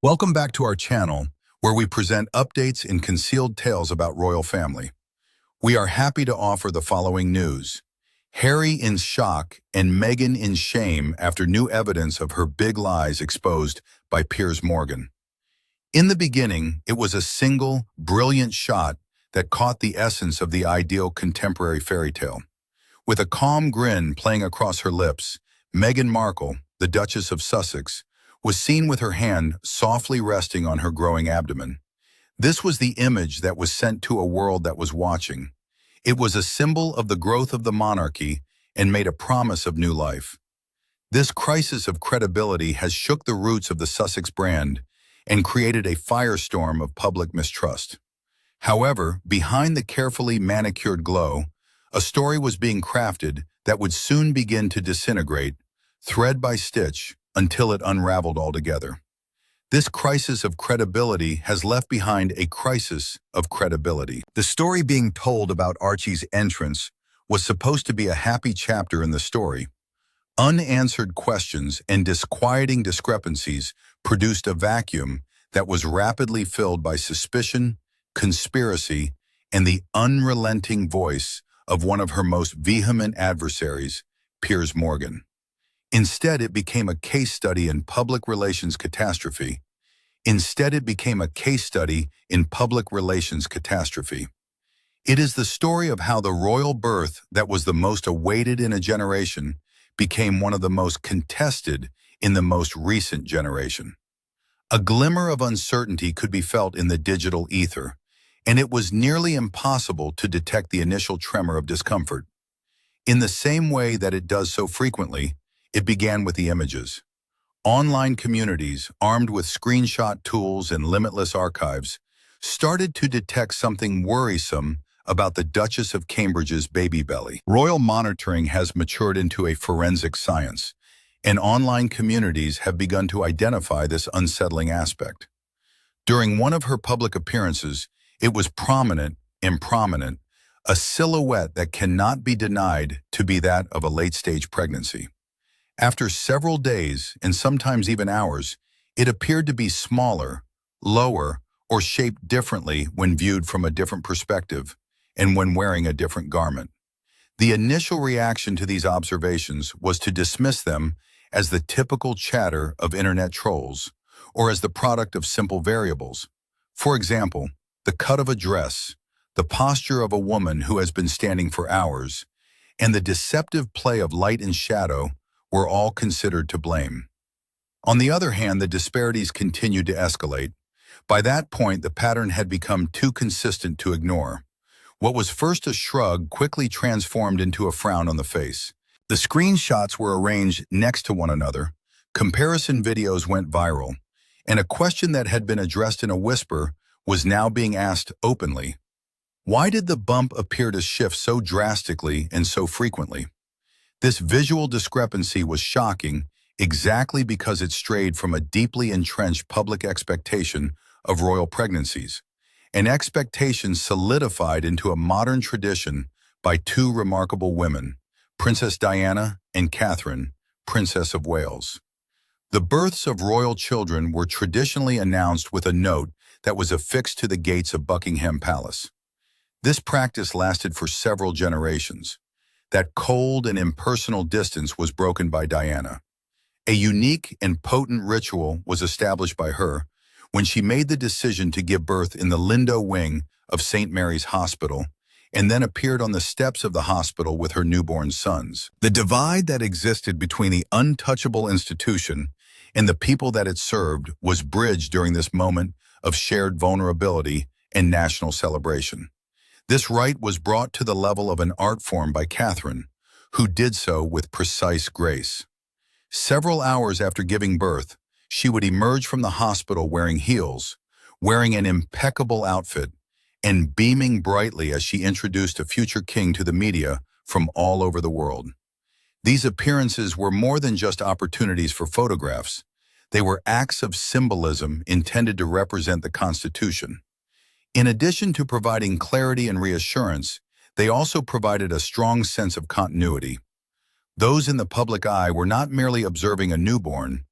Welcome back to our channel, where we present updates and concealed tales about royal family. We are happy to offer the following news. Harry in shock and Meghan in shame after new evidence of her big lies exposed by Piers Morgan. In the beginning, it was a single, brilliant shot that caught the essence of the ideal contemporary fairy tale. With a calm grin playing across her lips, Meghan Markle, the Duchess of Sussex, was seen with her hand softly resting on her growing abdomen. This was the image that was sent to a world that was watching. It was a symbol of the growth of the monarchy and made a promise of new life. This crisis of credibility has shook the roots of the Sussex brand and created a firestorm of public mistrust. However, behind the carefully manicured glow, a story was being crafted that would soon begin to disintegrate, thread by stitch, until it unraveled altogether. This crisis of credibility has left behind a crisis of credibility. The story being told about Archie's entrance was supposed to be a happy chapter in the story. Unanswered questions and disquieting discrepancies produced a vacuum that was rapidly filled by suspicion, conspiracy, and the unrelenting voice of one of her most vehement adversaries, Piers Morgan. Instead, it became a case study in public relations catastrophe. It is the story of how the royal birth that was the most awaited in a generation became one of the most contested in the most recent generation. A glimmer of uncertainty could be felt in the digital ether, and it was nearly impossible to detect the initial tremor of discomfort. In the same way that it does so frequently, it began with the images. Online communities, armed with screenshot tools and limitless archives, started to detect something worrisome about the Duchess of Cambridge's baby belly. Royal monitoring has matured into a forensic science, and online communities have begun to identify this unsettling aspect. During one of her public appearances, it was prominent, a silhouette that cannot be denied to be that of a late-stage pregnancy. After several days, and sometimes even hours, it appeared to be smaller, lower, or shaped differently when viewed from a different perspective and when wearing a different garment. The initial reaction to these observations was to dismiss them as the typical chatter of internet trolls, or as the product of simple variables. For example, the cut of a dress, the posture of a woman who has been standing for hours, and the deceptive play of light and shadow were all considered to blame. On the other hand, the disparities continued to escalate. By that point, the pattern had become too consistent to ignore. What was first a shrug quickly transformed into a frown on the face. The screenshots were arranged next to one another, comparison videos went viral, and a question that had been addressed in a whisper was now being asked openly. Why did the bump appear to shift so drastically and so frequently? This visual discrepancy was shocking exactly because it strayed from a deeply entrenched public expectation of royal pregnancies, an expectation solidified into a modern tradition by two remarkable women, Princess Diana and Catherine, Princess of Wales. The births of royal children were traditionally announced with a note that was affixed to the gates of Buckingham Palace. This practice lasted for several generations. That cold and impersonal distance was broken by Diana. A unique and potent ritual was established by her when she made the decision to give birth in the Lindo wing of St. Mary's Hospital and then appeared on the steps of the hospital with her newborn sons. The divide that existed between the untouchable institution and the people that it served was bridged during this moment of shared vulnerability and national celebration. This rite was brought to the level of an art form by Catherine, who did so with precise grace. Several hours after giving birth, she would emerge from the hospital wearing heels, wearing an impeccable outfit, and beaming brightly as she introduced a future king to the media from all over the world. These appearances were more than just opportunities for photographs. They were acts of symbolism intended to represent the Constitution. In addition to providing clarity and reassurance, they also provided a strong sense of continuity. Those in the public eye were not merely observing a newborn,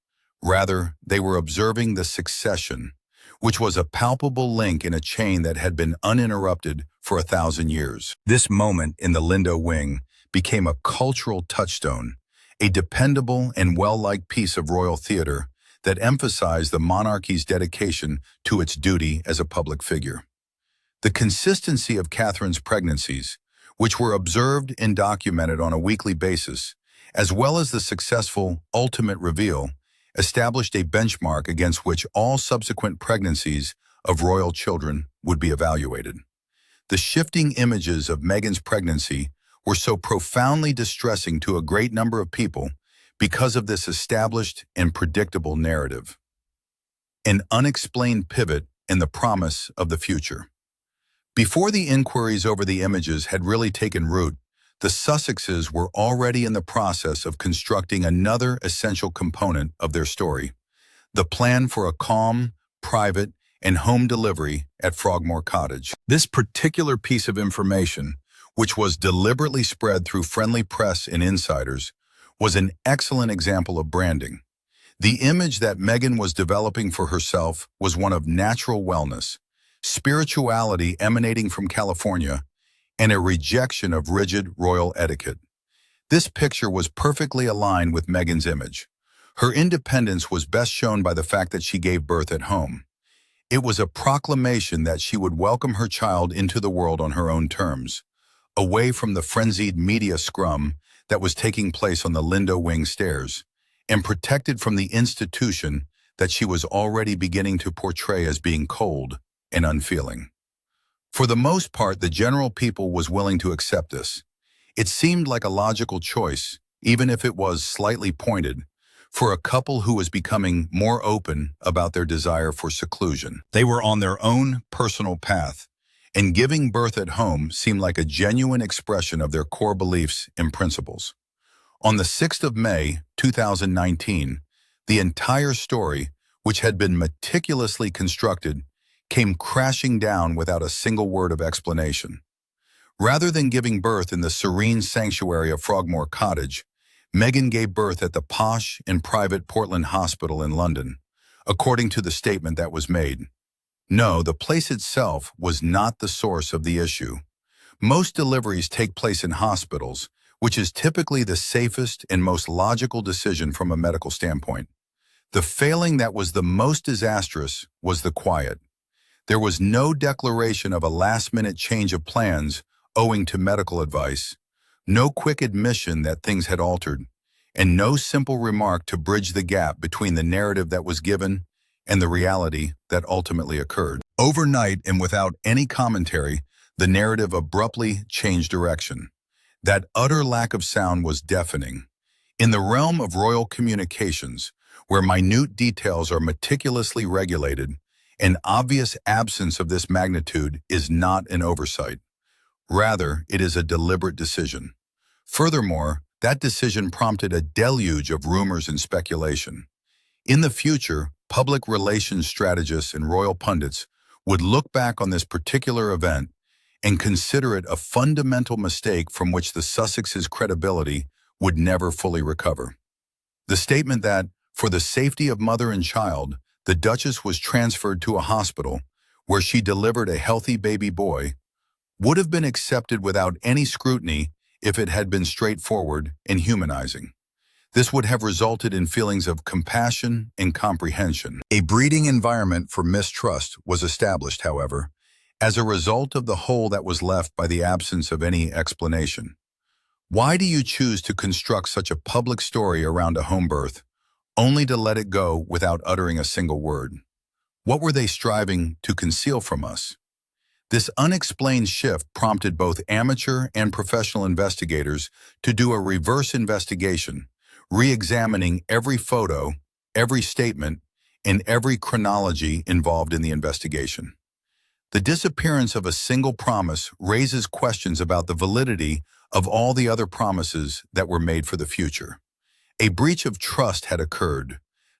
Rather, they were observing the succession, which was a palpable link in a chain that had been uninterrupted for 1,000 years. This moment in the Lindo wing became a cultural touchstone, a dependable and well-liked piece of royal theater that emphasized the monarchy's dedication to its duty as a public figure. The consistency of Catherine's pregnancies, which were observed and documented on a weekly basis, as well as the successful ultimate reveal, established a benchmark against which all subsequent pregnancies of royal children would be evaluated. The shifting images of Meghan's pregnancy were so profoundly distressing to a great number of people because of this established and predictable narrative. An unexplained pivot in the promise of the future. Before the inquiries over the images had really taken root, the Sussexes were already in the process of constructing another essential component of their story, the plan for a calm, private, and home delivery at Frogmore Cottage. This particular piece of information, which was deliberately spread through friendly press and insiders, was an excellent example of branding. The image that Meghan was developing for herself was one of natural wellness, spirituality emanating from California, and a rejection of rigid royal etiquette. This picture was perfectly aligned with Meghan's image. Her independence was best shown by the fact that she gave birth at home. It was a proclamation that she would welcome her child into the world on her own terms, away from the frenzied media scrum that was taking place on the Lindo wing stairs, and protected from the institution that she was already beginning to portray as being cold and unfeeling. For the most part, the general people was willing to accept this. It seemed like a logical choice, even if it was slightly pointed, for a couple who was becoming more open about their desire for seclusion. They were on their own personal path, and giving birth at home seemed like a genuine expression of their core beliefs and principles. On the 6th of May, 2019, the entire story, which had been meticulously constructed, came crashing down without a single word of explanation. Rather than giving birth in the serene sanctuary of Frogmore Cottage, Meghan gave birth at the posh and private Portland Hospital in London, according to the statement that was made. No, the place itself was not the source of the issue. Most deliveries take place in hospitals, which is typically the safest and most logical decision from a medical standpoint. The failing that was the most disastrous was the quiet. There was no declaration of a last-minute change of plans owing to medical advice, no quick admission that things had altered, and no simple remark to bridge the gap between the narrative that was given and the reality that ultimately occurred. Overnight and without any commentary, the narrative abruptly changed direction. That utter lack of sound was deafening. In the realm of royal communications, where minute details are meticulously regulated, an obvious absence of this magnitude is not an oversight. Rather, it is a deliberate decision. Furthermore, that decision prompted a deluge of rumors and speculation. In the future, public relations strategists and royal pundits would look back on this particular event and consider it a fundamental mistake from which the Sussexes' credibility would never fully recover. The statement that, for the safety of mother and child, the Duchess was transferred to a hospital where she delivered a healthy baby boy would have been accepted without any scrutiny if it had been straightforward and humanizing. This would have resulted in feelings of compassion and comprehension. A breeding environment for mistrust was established, however, as a result of the hole that was left by the absence of any explanation. Why do you choose to construct such a public story around a home birth, only to let it go without uttering a single word? What were they striving to conceal from us? This unexplained shift prompted both amateur and professional investigators to do a reverse investigation, re-examining every photo, every statement, and every chronology involved in the investigation. The disappearance of a single promise raises questions about the validity of all the other promises that were made for the future. A breach of trust had occurred,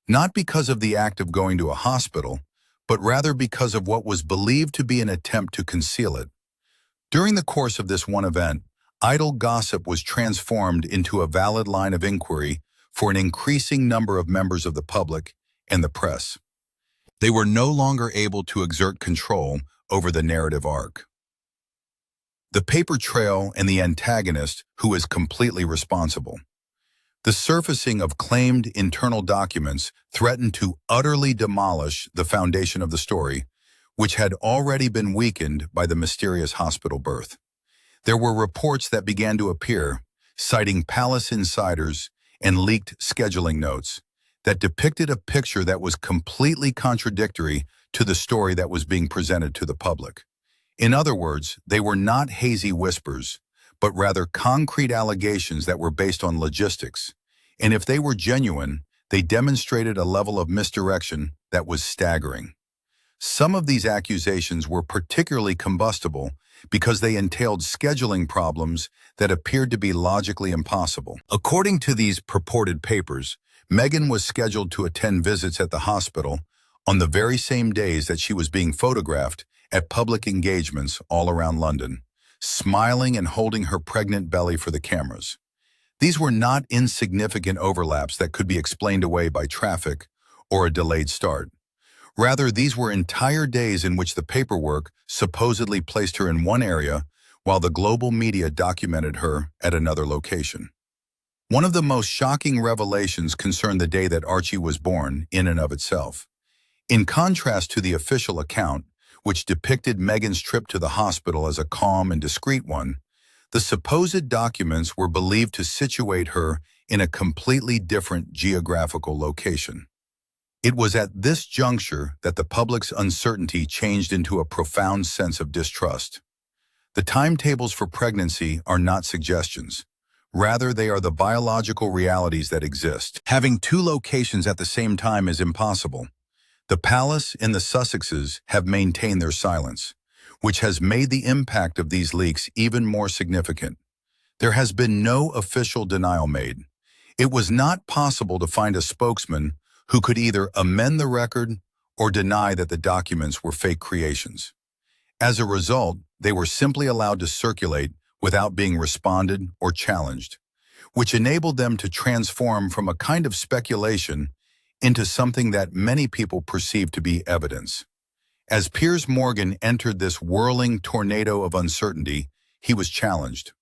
not because of the act of going to a hospital, but rather because of what was believed to be an attempt to conceal it. During the course of this one event, idle gossip was transformed into a valid line of inquiry for an increasing number of members of the public and the press. They were no longer able to exert control over the narrative arc. The paper trail and the antagonist who is completely responsible. The surfacing of claimed internal documents threatened to utterly demolish the foundation of the story, which had already been weakened by the mysterious hospital birth. There were reports that began to appear, citing palace insiders and leaked scheduling notes, that depicted a picture that was completely contradictory to the story that was being presented to the public. In other words, they were not hazy whispers, but rather concrete allegations that were based on logistics. And if they were genuine, they demonstrated a level of misdirection that was staggering. Some of these accusations were particularly combustible because they entailed scheduling problems that appeared to be logically impossible. According to these purported papers, Meghan was scheduled to attend visits at the hospital on the very same days that she was being photographed at public engagements all around London, smiling and holding her pregnant belly for the cameras. These were not insignificant overlaps that could be explained away by traffic or a delayed start. Rather, these were entire days in which the paperwork supposedly placed her in one area while the global media documented her at another location. One of the most shocking revelations concerned the day that Archie was born in and of itself. In contrast to the official account, which depicted Meghan's trip to the hospital as a calm and discreet one, the supposed documents were believed to situate her in a completely different geographical location. It was at this juncture that the public's uncertainty changed into a profound sense of distrust. The timetables for pregnancy are not suggestions. Rather, they are the biological realities that exist. Having two locations at the same time is impossible. The palace and the Sussexes have maintained their silence, which has made the impact of these leaks even more significant. There has been no official denial made. It was not possible to find a spokesman who could either amend the record or deny that the documents were fake creations. As a result, they were simply allowed to circulate without being responded or challenged, which enabled them to transform from a kind of speculation into something that many people perceived to be evidence. As Piers Morgan entered this whirling tornado of uncertainty, he was challenged.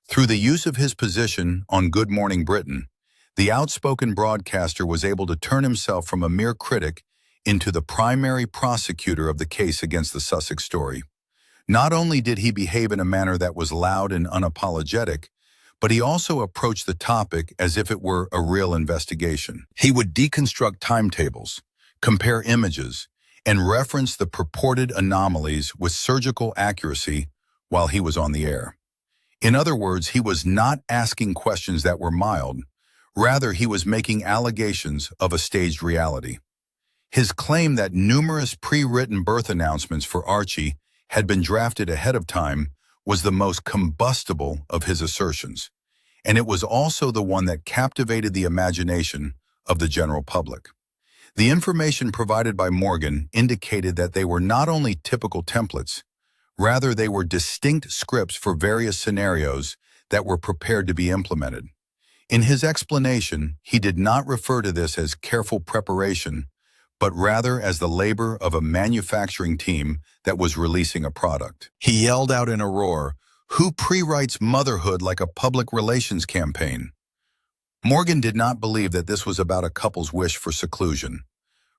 Through the use of his position on Good Morning Britain, the outspoken broadcaster was able to turn himself from a mere critic into the primary prosecutor of the case against the Sussex story. Not only did he behave in a manner that was loud and unapologetic, but he also approached the topic as if it were a real investigation. He would deconstruct timetables, compare images, and reference the purported anomalies with surgical accuracy while he was on the air. In other words, he was not asking questions that were mild. Rather, he was making allegations of a staged reality. His claim that numerous pre-written birth announcements for Archie had been drafted ahead of time was the most combustible of his assertions, and it was also the one that captivated the imagination of the general public. The information provided by Morgan indicated that they were not only typical templates, rather they were distinct scripts for various scenarios that were prepared to be implemented. In his explanation, he did not refer to this as careful preparation, but rather as the labor of a manufacturing team that was releasing a product. He yelled out in a roar, "Who pre-writes motherhood like a public relations campaign?" Morgan did not believe that this was about a couple's wish for seclusion.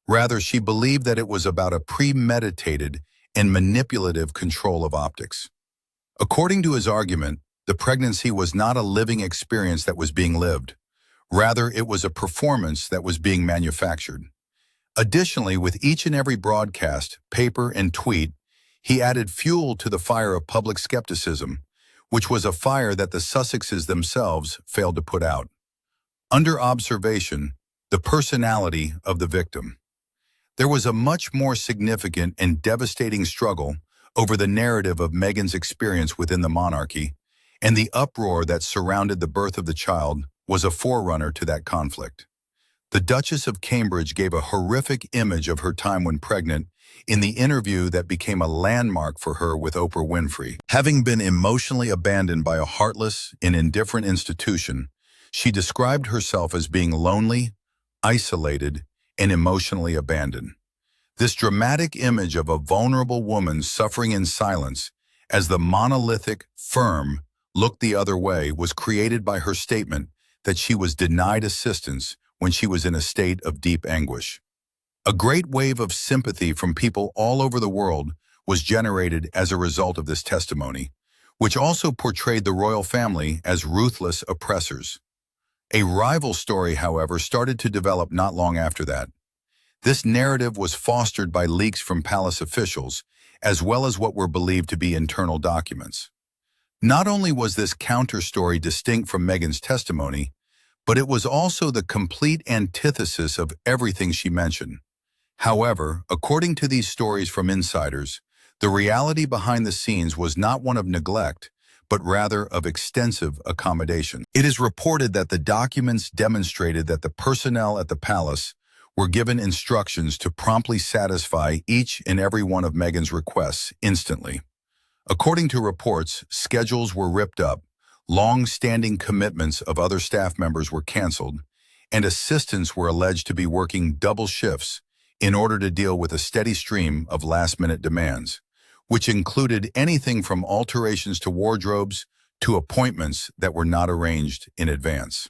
Rather, she believed that it was about a premeditated and manipulative control of optics. According to his argument, the pregnancy was not a living experience that was being lived. Rather, it was a performance that was being manufactured. Additionally, with each and every broadcast, paper, and tweet, he added fuel to the fire of public skepticism, which was a fire that the Sussexes themselves failed to put out. Under observation, the personality of the victim. There was a much more significant and devastating struggle over the narrative of Meghan's experience within the monarchy, and the uproar that surrounded the birth of the child was a forerunner to that conflict. The Duchess of Cambridge gave a horrific image of her time when pregnant in the interview that became a landmark for her with Oprah Winfrey. Having been emotionally abandoned by a heartless and indifferent institution, she described herself as being lonely, isolated, and emotionally abandoned. This dramatic image of a vulnerable woman suffering in silence as the monolithic, firm, looked the other way was created by her statement that she was denied assistance when she was in a state of deep anguish. A great wave of sympathy from people all over the world was generated as a result of this testimony, which also portrayed the royal family as ruthless oppressors. A rival story, however, started to develop not long after that. This narrative was fostered by leaks from palace officials, as well as what were believed to be internal documents. Not only was this counter-story distinct from Meghan's testimony, but it was also the complete antithesis of everything she mentioned. However, according to these stories from insiders, the reality behind the scenes was not one of neglect, but rather of extensive accommodation. It is reported that the documents demonstrated that the personnel at the palace were given instructions to promptly satisfy each and every one of Meghan's requests instantly. According to reports, schedules were ripped up, long-standing commitments of other staff members were canceled, and assistants were alleged to be working double shifts in order to deal with a steady stream of last-minute demands, which included anything from alterations to wardrobes to appointments that were not arranged in advance.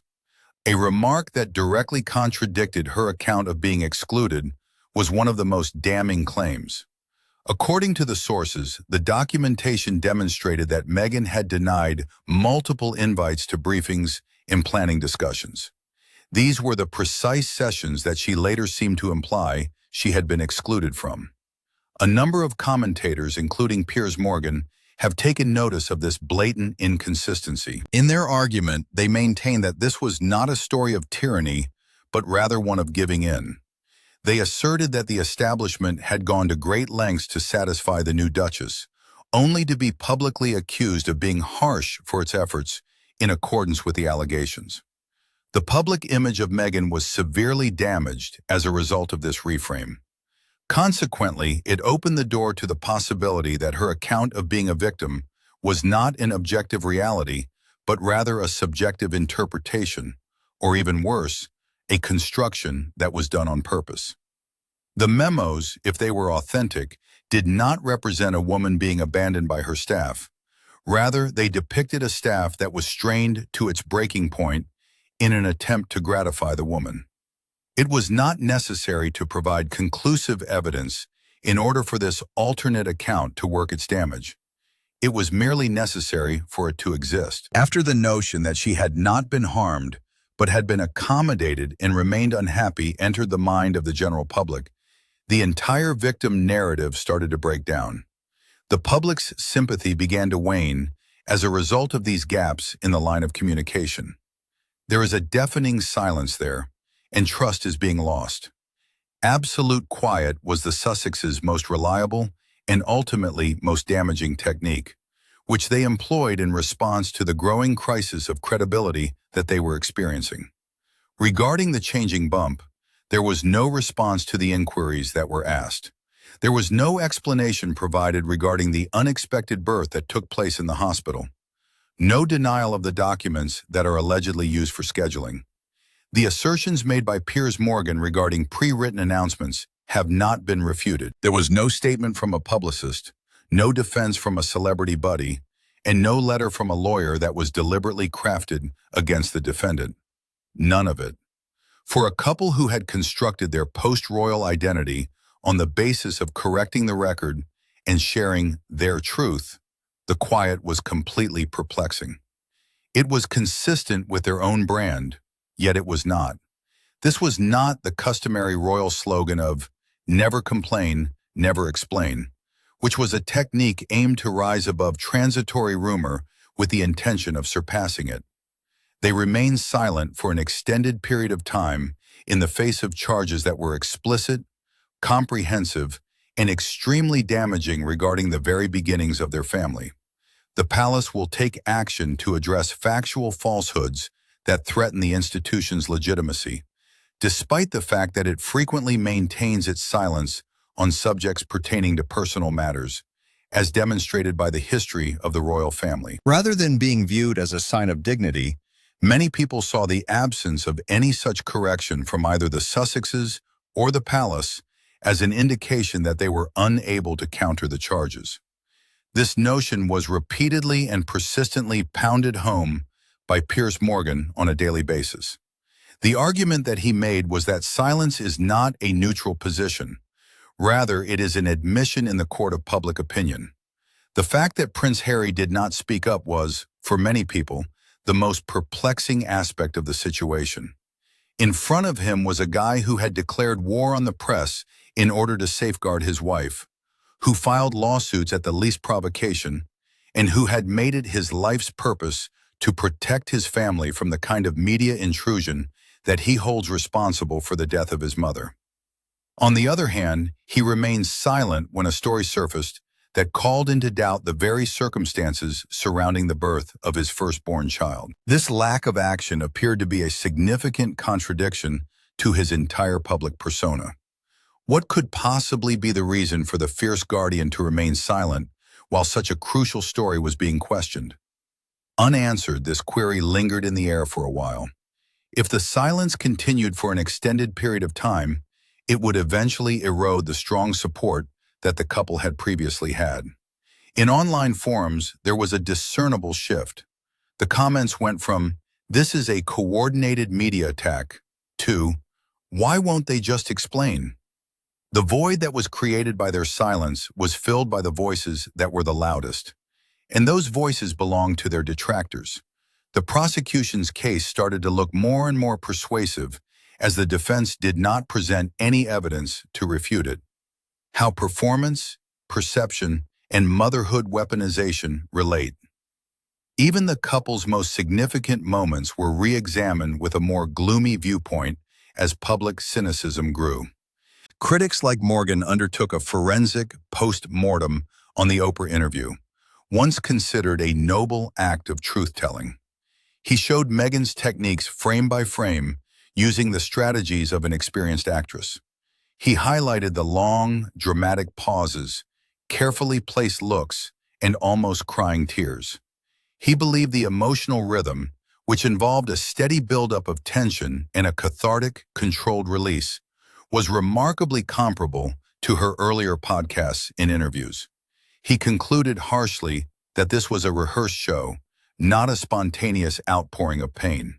A remark that directly contradicted her account of being excluded was one of the most damning claims. According to the sources, the documentation demonstrated that Meghan had denied multiple invites to briefings and planning discussions. These were the precise sessions that she later seemed to imply she had been excluded from. A number of commentators, including Piers, have taken notice of this blatant inconsistency. In their argument, they maintain that this was not a story of tyranny, but rather one of giving in. They asserted that the establishment had gone to great lengths to satisfy the new Duchess, only to be publicly accused of being harsh for its efforts in accordance with the allegations. The public image of Meghan was severely damaged as a result of this reframe. Consequently, it opened the door to the possibility that her account of being a victim was not an objective reality, but rather a subjective interpretation, or even worse, a construction that was done on purpose. The memos, if they were authentic, did not represent a woman being abandoned by her staff. Rather, they depicted a staff that was strained to its breaking point in an attempt to gratify the woman. It was not necessary to provide conclusive evidence in order for this alternate account to work its damage. It was merely necessary for it to exist. After the notion that she had not been harmed, but had been accommodated and remained unhappy entered the mind of the general public, the entire victim narrative started to break down. The public's sympathy began to wane as a result of these gaps in the line of communication. There is a deafening silence there, and trust is being lost. Absolute quiet was the Sussexes' most reliable and ultimately most damaging technique, which they employed in response to the growing crisis of credibility that they were experiencing. Regarding the changing bump, there was no response to the inquiries that were asked. There was no explanation provided regarding the unexpected birth that took place in the hospital. No denial of the documents that are allegedly used for scheduling. The assertions made by Piers regarding pre-written announcements have not been refuted. There was no statement from a publicist, no defense from a celebrity buddy, and no letter from a lawyer that was deliberately crafted against the defendant. None of it. For a couple who had constructed their post-royal identity on the basis of correcting the record and sharing their truth, the quiet was completely perplexing. It was consistent with their own brand, yet it was not. This was not the customary royal slogan of "never complain, never explain," which was a technique aimed to rise above transitory rumor with the intention of surpassing it. They remained silent for an extended period of time in the face of charges that were explicit, comprehensive, and extremely damaging regarding the very beginnings of their family. The palace will take action to address factual falsehoods that threaten the institution's legitimacy, despite the fact that it frequently maintains its silence on subjects pertaining to personal matters, as demonstrated by the history of the royal family. Rather than being viewed as a sign of dignity, many people saw the absence of any such correction from either the Sussexes or the palace as an indication that they were unable to counter the charges. This notion was repeatedly and persistently pounded home by Piers Morgan on a daily basis. The argument that he made was that silence is not a neutral position. Rather, it is an admission in the court of public opinion. The fact that Prince Harry did not speak up was, for many people, the most perplexing aspect of the situation. In front of him was a guy who had declared war on the press in order to safeguard his wife, who filed lawsuits at the least provocation, and who had made it his life's purpose to protect his family from the kind of media intrusion that he holds responsible for the death of his mother. On the other hand, he remained silent when a story surfaced that called into doubt the very circumstances surrounding the birth of his firstborn child. This lack of action appeared to be a significant contradiction to his entire public persona. What could possibly be the reason for the fierce guardian to remain silent while such a crucial story was being questioned? Unanswered, this query lingered in the air for a while. If the silence continued for an extended period of time, it would eventually erode the strong support that the couple had previously had. In online forums, there was a discernible shift. The comments went from, "This is a coordinated media attack," to, "Why won't they just explain?" The void that was created by their silence was filled by the voices that were the loudest. And those voices belonged to their detractors. The prosecution's case started to look more and more persuasive as the defense did not present any evidence to refute it. How performance, perception, and motherhood weaponization relate. Even the couple's most significant moments were re-examined with a more gloomy viewpoint as public cynicism grew. Critics like Morgan undertook a forensic post-mortem on the Oprah interview, once considered a noble act of truth-telling. He showed Meghan's techniques frame by frame, using the strategies of an experienced actress. He highlighted the long, dramatic pauses, carefully placed looks, and almost crying tears. He believed the emotional rhythm, which involved a steady buildup of tension and a cathartic, controlled release, was remarkably comparable to her earlier podcasts and interviews. He concluded harshly that this was a rehearsed show, not a spontaneous outpouring of pain.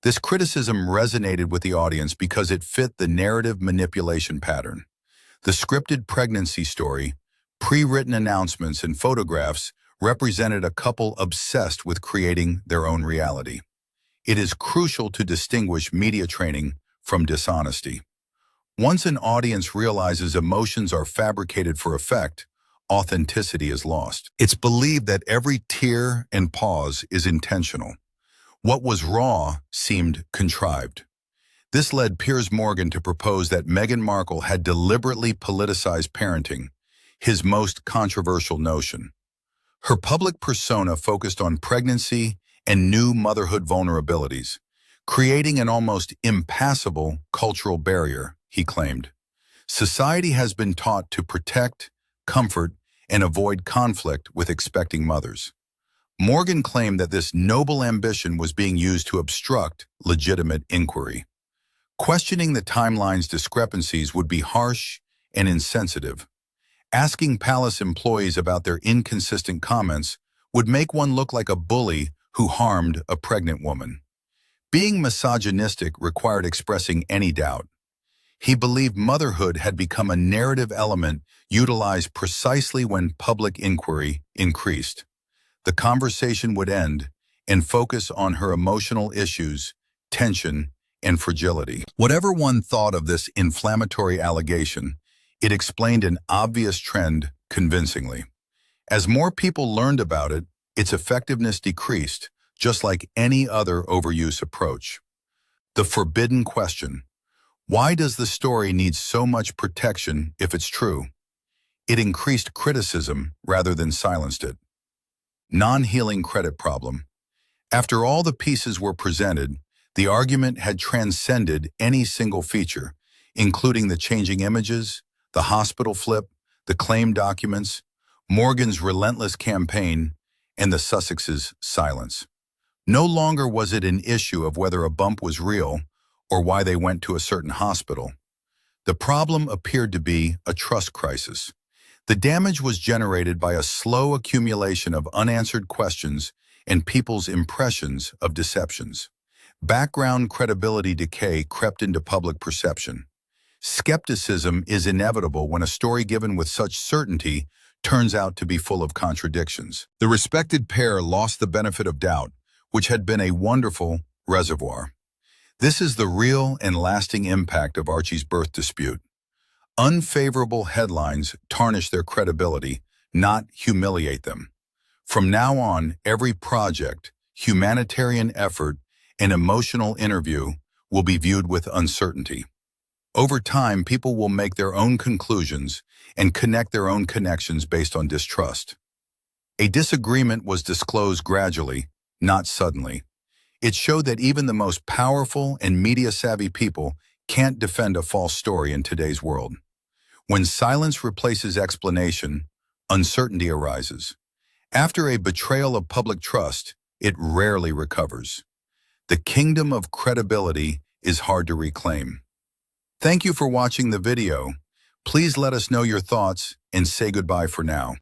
This criticism resonated with the audience because it fit the narrative manipulation pattern. The scripted pregnancy story, pre-written announcements, and photographs represented a couple obsessed with creating their own reality. It is crucial to distinguish media training from dishonesty. Once an audience realizes emotions are fabricated for effect, authenticity is lost. It's believed that every tear and pause is intentional. What was raw seemed contrived. This led Piers Morgan to propose that Meghan Markle had deliberately politicized parenting, his most controversial notion. Her public persona focused on pregnancy and new motherhood vulnerabilities, creating an almost impassable cultural barrier, he claimed. Society has been taught to protect, comfort, and avoid conflict with expecting mothers. Morgan claimed that this noble ambition was being used to obstruct legitimate inquiry. Questioning the timeline's discrepancies would be harsh and insensitive. Asking palace employees about their inconsistent comments would make one look like a bully who harmed a pregnant woman. Being misogynistic required expressing any doubt. He believed motherhood had become a narrative element utilized precisely when public inquiry increased. The conversation would end and focus on her emotional issues, tension, and fragility. Whatever one thought of this inflammatory allegation, it explained an obvious trend convincingly. As more people learned about it, its effectiveness decreased, just like any other overuse approach. The forbidden question: why does the story need so much protection if it's true? It increased criticism rather than silenced it. Non-healing credit problem. After all the pieces were presented, the argument had transcended any single feature, including the changing images, the hospital flip, the claim documents, Morgan's relentless campaign, and the Sussexes' silence. No longer was it an issue of whether a bump was real or why they went to a certain hospital. The problem appeared to be a trust crisis. The damage was generated by a slow accumulation of unanswered questions and people's impressions of deceptions. Background credibility decay crept into public perception. Skepticism is inevitable when a story given with such certainty turns out to be full of contradictions. The respected pair lost the benefit of doubt, which had been a wonderful reservoir. This is the real and lasting impact of Archie's birth dispute. Unfavorable headlines tarnish their credibility, not humiliate them. From now on, every project, humanitarian effort, and emotional interview will be viewed with uncertainty. Over time, people will make their own conclusions and connect their own connections based on distrust. A disagreement was disclosed gradually, not suddenly. It showed that even the most powerful and media-savvy people can't defend a false story in today's world. When silence replaces explanation, uncertainty arises. After a betrayal of public trust, it rarely recovers. The kingdom of credibility is hard to reclaim. Thank you for watching the video. Please let us know your thoughts and say goodbye for now.